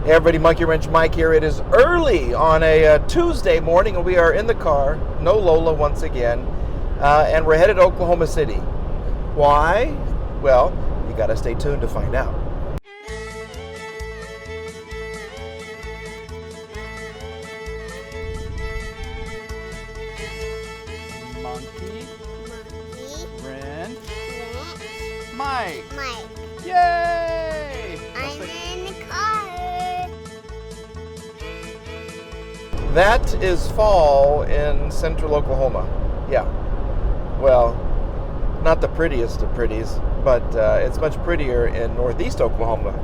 Hey everybody, Monkey Wrench Mike here. It is early on a Tuesday morning and we are in the car, no Lola once again, and we're headed to Oklahoma City. Why? Well, you gotta stay tuned to find out. Monkey Wrench Mike. Yay! I'm in the car. That is fall in central Oklahoma. Yeah. Well, not the prettiest of pretties, but it's much prettier in northeast Oklahoma,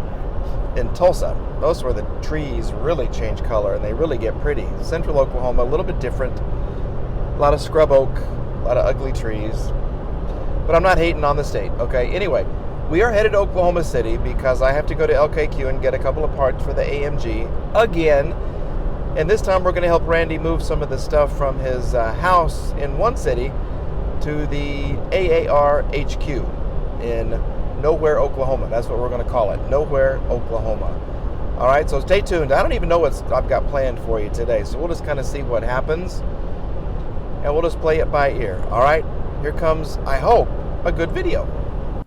in Tulsa. Those where the trees really change color and they really get pretty. Central Oklahoma, a little bit different. A lot of scrub oak, a lot of ugly trees. But I'm not hating on the state, okay? Anyway, we are headed to Oklahoma City because I have to go to LKQ and get a couple of parts for the AMG again. And this time we're going to help Randy move some of the stuff from his house in one city to the AAR HQ in Nowhere, Oklahoma. That's what we're going to call it, Nowhere, Oklahoma. All right, so stay tuned. I don't even know what I've got planned for you today, so we'll just kind of see what happens, and we'll just play it by ear. All right, here comes, I hope, a good video.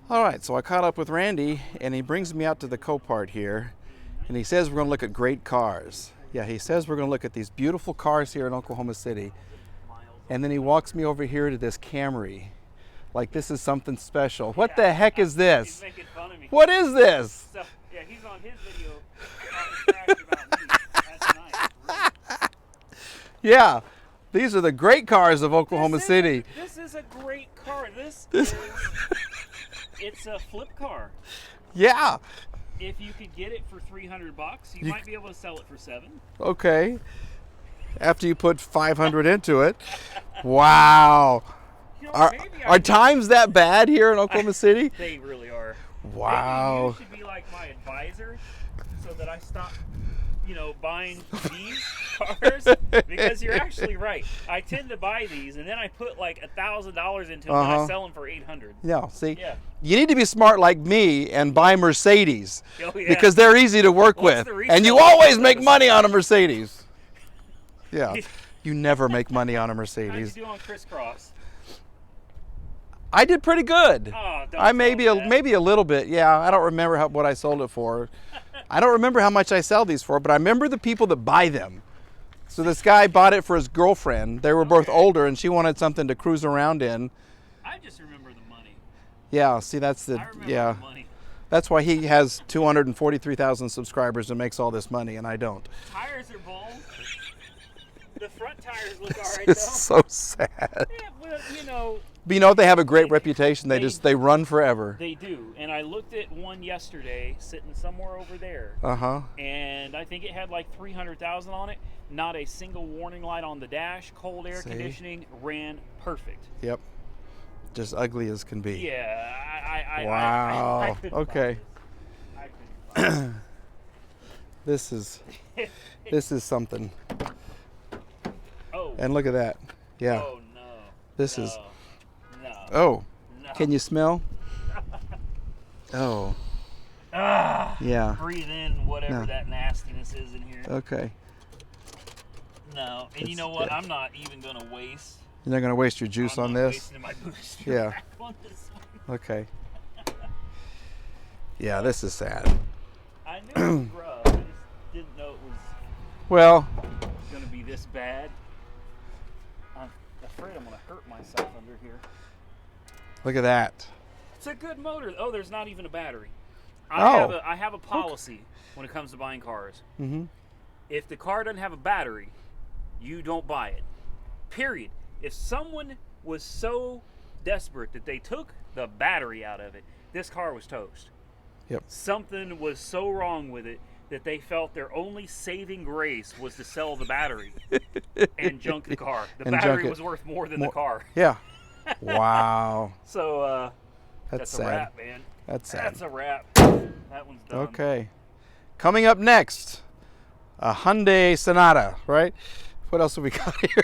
All right, so I caught up with Randy, and he brings me out to the Copart here, and he says we're going to look at great cars. Yeah, he says we're going to look at these beautiful cars here in Oklahoma City. And then he walks me over here to this Camry. Like this is something special. What the heck is this? He's making fun of me. What is this? So, yeah, he's on his video talking trash about me. That's nice. Yeah, these are the great cars of Oklahoma City. This is a great car. It's a flip car. Yeah. If you could get it for $300, you might be able to sell it for $7. Okay. After you put 500 into it. Wow. You know, Are times that bad here in Oklahoma City? They really are. Wow. Maybe you should be like my advisor so that I stop, buying these cars, because you're actually right. I tend to buy these and then I put like $1,000 into them and I sell them for $800. Yeah, see? Yeah. You need to be smart like me and buy Mercedes. Oh, yeah. Because they're easy to work with. And you always make money on a Mercedes. Yeah. You never make money on a Mercedes. How'd you do on crisscross? I did pretty good. Oh, I maybe a little bit. Yeah, I don't remember what I sold it for. I don't remember how much I sell these for, but I remember the people that buy them. So this guy bought it for his girlfriend. They were both older, and she wanted something to cruise around in. I just remember the money. Yeah, see, that's the the money. That's why he has 243,000 subscribers and makes all this money, and I don't. Tires are bald. The front tires look all right, It's though. so sad. Yeah, well, But they have a great reputation. They run forever. They do. And I looked at one yesterday sitting somewhere over there. And I think it had like 300,000 on it. Not a single warning light on the dash. Cold air conditioning. Ran perfect. Yep. Just ugly as can be. Yeah. Wow. I couldn't Okay. buy this. I couldn't buy This is something. Oh. And look at that. Yeah. Oh, no. This no, is. No. Oh. No. Can you smell? Oh. Yeah. Breathe in whatever that nastiness is in here. Okay. No. And you know what? I'm not even going to waste. You're not going to waste your juice on this? Wasting my booster Yeah. pack on this one. Okay. Yeah, this is sad. I knew it was rough. I just didn't know it was Well, going to be this bad. I'm afraid I'm going to hurt myself under here. look at that. It's a good motor. Oh, there's not even a battery. Oh. I have a policy when it comes to buying cars. Mm-hmm. If the car doesn't have a battery, you don't buy it. Period. If someone was so desperate that they took the battery out of it, this car was toast. Yep. Something was so wrong with it that they felt their only saving grace was to sell the battery and junk the car. The battery was worth more than the car. Yeah. Wow. So that's a sad. wrap, man. That's sad. That's a wrap. That one's done. Okay. Coming up next, a Hyundai Sonata, right? What else have we got here?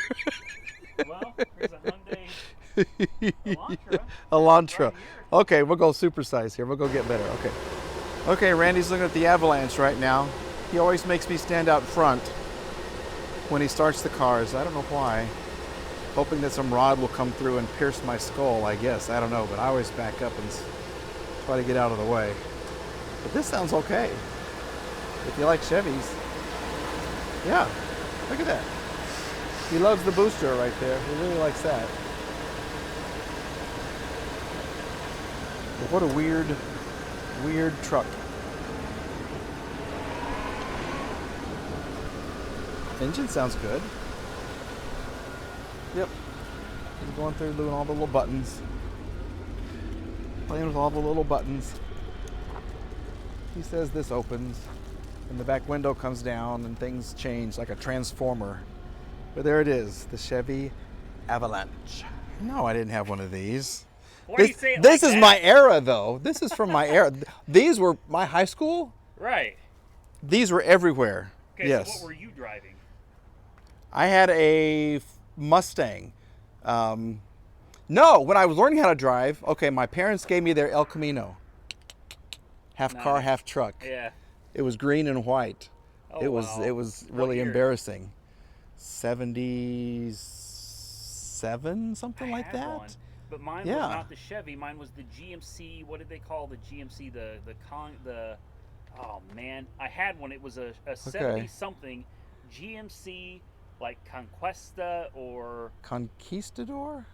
Well, there's a Hyundai Elantra. Elantra. Right here. Okay, we'll go supersize here. We'll go get better. Okay. Okay, Randy's looking at the Avalanche right now. He always makes me stand out front when he starts the cars. I don't know why. Hoping that some rod will come through and pierce my skull, I guess. I don't know, but I always back up and try to get out of the way. But this sounds okay. If you like Chevys. Yeah, look at that. He loves the booster right there. He really likes that. But what a weird truck. Engine sounds good. Yep. He's going through doing all the little buttons. Playing with all the little buttons. He says this opens and the back window comes down and things change like a transformer. But there it is, the Chevy Avalanche. No, I didn't have one of these. Why do you say it This like is that? my era, though. This is from my era. These were my high school. Right. These were everywhere. Okay, Yes. so what were you driving? I had a Mustang. No, when I was learning how to drive, okay, my parents gave me their El Camino. Half car, Nice. half truck. Yeah. It was green and white. Oh, It was What really year? embarrassing. 77, something I like had that. one, but mine Yeah. was not the Chevy. Mine was the GMC. What did they call the GMC? Oh man, I had one. It was a 70 something GMC, like Conquesta or Conquistador?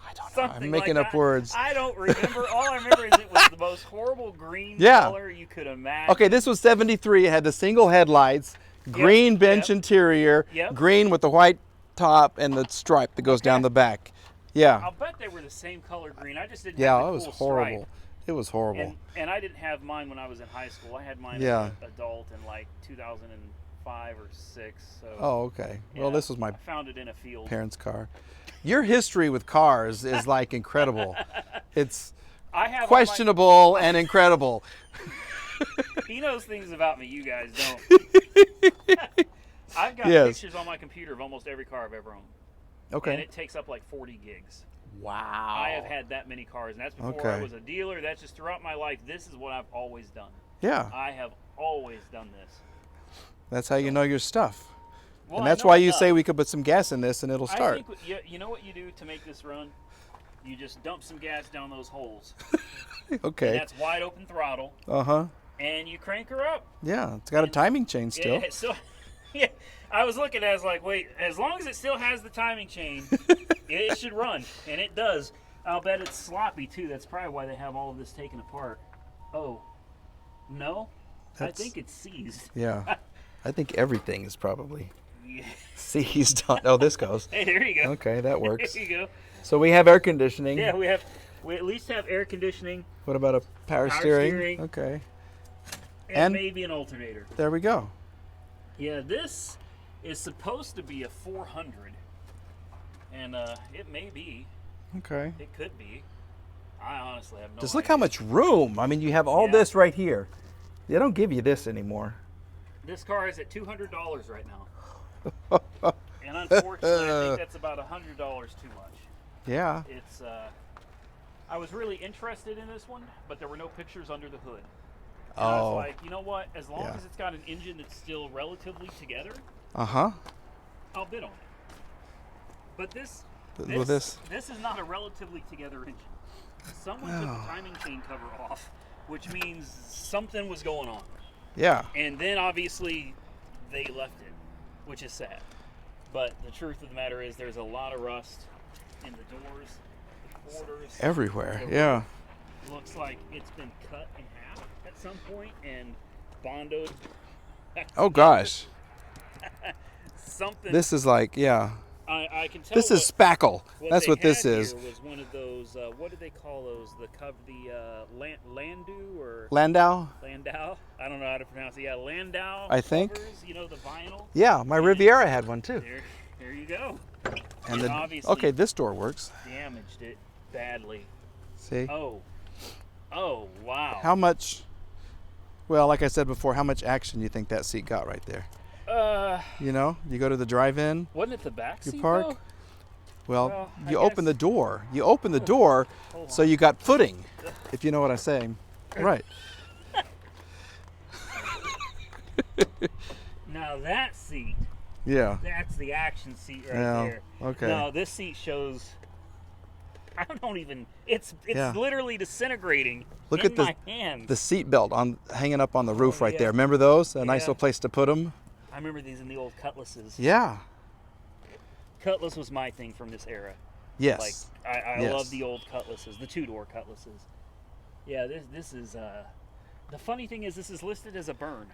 I don't know. something I'm making like up that. words. I don't remember. All I remember is it was the most horrible green Yeah. color you could imagine. Okay, this was 73. It had the single headlights, green bench yep. interior, Yep. green with the white top and the stripe that goes down Okay. the back. Yeah. I'll bet they were the same color green. I just didn't Yeah, have the it was cool horrible. stripe. It was horrible. And I didn't have mine when I was in high school. I had mine Yeah. as an adult in like 2005 or 6. So Oh, okay. Well, yeah, this was my I found it in a field. parents' car. Your history with cars is like incredible. It's I have all questionable and incredible. he knows things about me you guys don't. I've got Yes. pictures on my computer of almost every car I've ever owned. And Okay. it takes up like 40 gigs. Wow. I have had that many cars, and that's before Okay. I was a dealer. That's just throughout my life. This is what I've always done. Yeah. I have always done this. That's how you know your stuff. Well, And I that's know why you enough. say we could put some gas in this and it'll start. I think you know what you do to make this run? You just dump some gas down those holes. And Okay. that's wide open throttle, Uh-huh. and you crank her up. Yeah, it's got a timing chain still. Yeah, so, yeah, I was looking at it, I was like, wait, as long as it still has the timing chain, it should run, and it does. I'll bet it's sloppy, too. That's probably why they have all of this taken apart. Oh, no? I That's- think it's seized. Yeah. I think everything is probably Yeah. seized on. Oh, this goes. Hey, there you go. Okay, that works. There you go. So we have air conditioning. Yeah, we at least have air conditioning What about a power steering? Okay. and And- maybe an alternator. There we go. Yeah, this is supposed to be a 400, and it may be. Okay. It could be. I honestly have no Just idea. look how much room. I mean, you have all Yeah. this right here. They don't give you this anymore. This car is at $200 right now. And unfortunately, I think that's about $100 too much. Yeah. It's, I was really interested in this one, but there were no pictures under the hood. And I was Oh. like, you know what? As long Yeah. as it's got an engine that's still relatively together, Uh-huh. I'll bid on it. But this With this. is not a relatively together engine. Someone took the timing chain cover off, which means something was going on. Yeah. And then obviously they left it, which is sad. But the truth of the matter is there's a lot of rust in the doors, the quarters. Everywhere. The Yeah. Looks like it's been cut in half at some point and bondoed. Oh gosh. Something. This is like, yeah. I can tell. This is spackle. That's they what this had is. Here was one of those. What do they call those? Landau or Landau? Landau? I don't know how to pronounce it. Yeah, Landau. I think. Covers, you know, the vinyl. Yeah, my Riviera had one too. There you go. And It the, obviously okay, this door works. damaged it badly. See? Oh wow. How much, well, like I said before, how much action do you think that seat got right there? You know, you go to the drive-in, Wasn't it the back you seat park. though? Well, I you open the guess- door. You open the door Hold so on. you got footing, if you know what I'm saying. Right. Now that seat, Yeah. that's the action seat right Yeah, there. okay. No, this seat shows. I don't even. It's Yeah. literally disintegrating. Look in at my hands. the seat belt hanging up on the roof right yeah. there. Remember those? A nice Yeah. little place to put them. I remember these in the old Cutlasses. Yeah. Cutlass was my thing from this era. Yes. Like I Yes. love the old Cutlasses, the 2-door Cutlasses. Yeah, this is. The funny thing is, this is listed as a burn.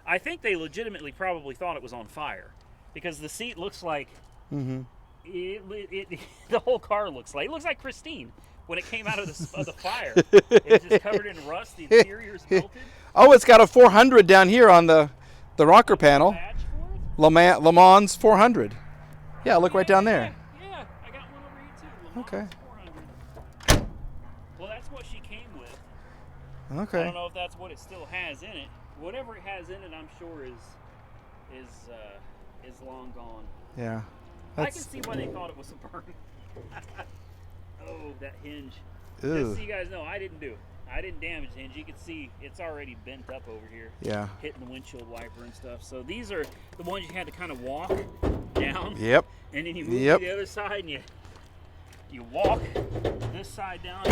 I think they legitimately probably thought it was on fire, because the seat looks like. Mm-hmm. The whole car looks like pristine when it came out of the fire. It's just covered in rust. The interior's melted. Oh, it's got a 400 down here on the rocker panel. Badge for it? Le Mans 400. Yeah, look right down there. Yeah, I got one over here too. Le Mans Okay. 400. Well, that's what she came with. I Okay. don't know if that's what it still has in it. Whatever it has in it, I'm sure is long gone. Yeah. I can see why they thought it was a burn. Oh, that hinge. Ew. Just so you guys know, I didn't do it. I didn't damage the hinge. You can see it's already bent up over here. Yeah. Hitting the windshield wiper and stuff. So these are the ones you had to kind of walk down. Yep. And then you move Yep. to the other side and you walk this side down.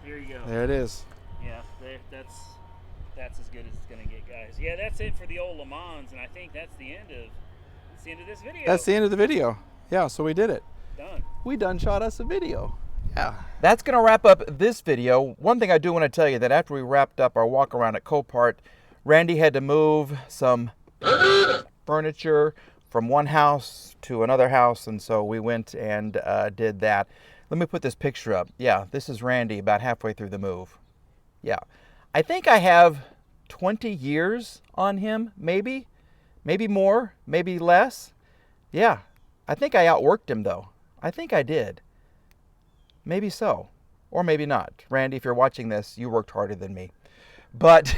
There you go. There it is. Yeah, that's as good as it's gonna get, guys. Yeah, that's it for the old Le Mans, and I think that's the end of this video. That's the end of the video. Yeah, so we did it. Done. We done shot us a video. Yeah. That's going to wrap up this video. One thing I do want to tell you that after we wrapped up our walk around at Copart, Randy had to move some furniture from one house to another house, and so we went and did that. Let me put this picture up. Yeah, this is Randy about halfway through the move. Yeah. I think I have 20 years on him, maybe. Maybe more, maybe less. Yeah. I think I outworked him, though. I think I did. Maybe so. Or maybe not. Randy, if you're watching this, you worked harder than me. But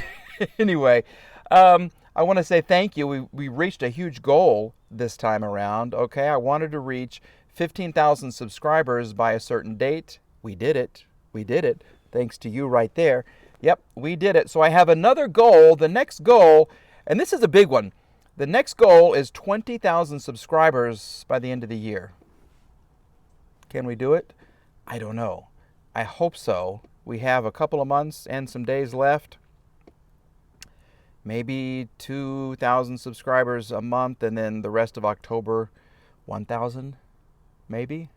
anyway, I want to say thank you. We reached a huge goal this time around. Okay, I wanted to reach 15,000 subscribers by a certain date. We did it. We did it. Thanks to you right there. Yep, we did it. So I have another goal. The next goal, and this is a big one. The next goal is 20,000 subscribers by the end of the year. Can we do it? I don't know. I hope so. We have a couple of months and some days left. Maybe 2,000 subscribers a month, and then the rest of October, 1,000, maybe.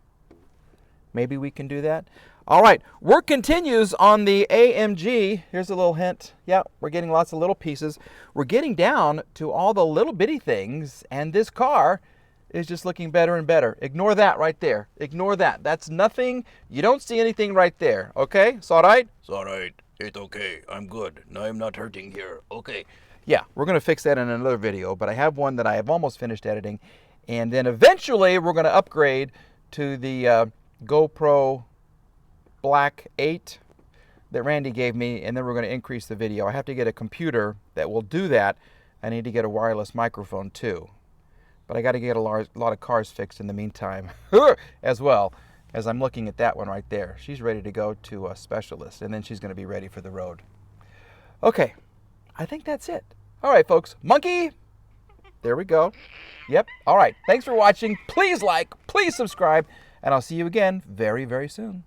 Maybe we can do that. All right, work continues on the AMG. Here's a little hint. Yeah, we're getting lots of little pieces. We're getting down to all the little bitty things, and this car is just looking better and better. Ignore that right there. Ignore that. That's nothing. You don't see anything right there, okay? It's all right? It's all right. It's okay. I'm good. No, I'm not hurting here. Okay. Yeah, we're going to fix that in another video, but I have one that I have almost finished editing, and then eventually we're going to upgrade to the GoPro Black 8 that Randy gave me, and then we're going to increase the video. I have to get a computer that will do that. I need to get a wireless microphone too. But I got to get a lot of cars fixed in the meantime as well, as I'm looking at that one right there. She's ready to go to a specialist, and then she's going to be ready for the road. Okay, I think that's it. All right, folks. Monkey! There we go. Yep. All right. Thanks for watching. Please like, please subscribe, and I'll see you again very, very soon.